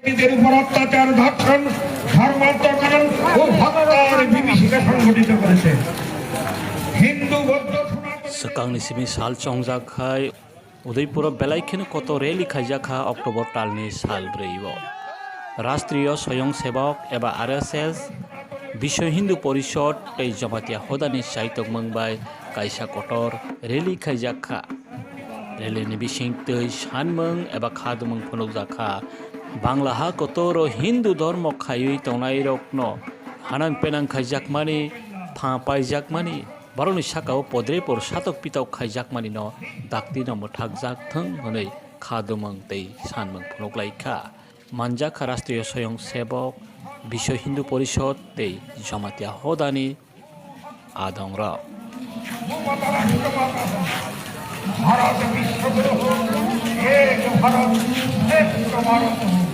ব্যক্তিদের উপর অত্যাচার, ধর্ষণ, ধর্মান্তকরণ ও হত্যার বিভীষিকা সংঘটিত করেছে। হিন্দু বৌদ্ধ Sekangni simi sal chongjakhai Udaipur belaikhino koto rally khaijakha October talni sal breibo Rastriyo Swayamsevok eba RSS Bisho Hindu Porishod ei Jamatia Hodani Saitok Mangbai kaisa kotor rally khaijakha rally ni bisingtei sanmung eba khadmung phunukjakha Banglaha kotoro Hindu dharma khaiui tongnai rokno hanan penang khaijakmani phaapaijakmani Baroni sakao podrepor satok pitok khaijakmani no dakti no muthakjak thang honei khadumang tei sanmung phunukhlaikha manjakha Rastriyo Swayamsevok Bisho Hindu Porishod tei Jamatia Hodani Adongra Bharat বিশ্বগুরু হোক, এক ভারত শ্রেষ্ঠ ভারত হোক।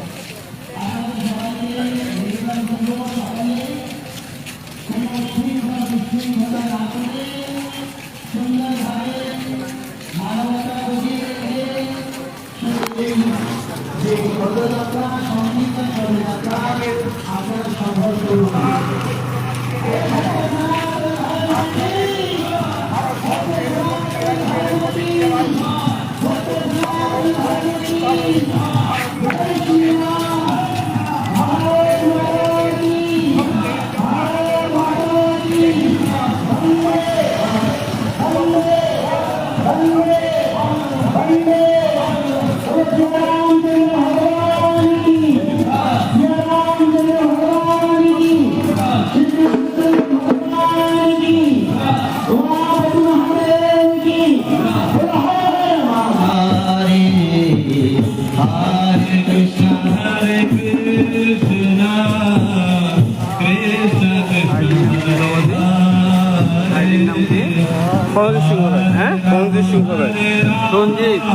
রঞ্জিত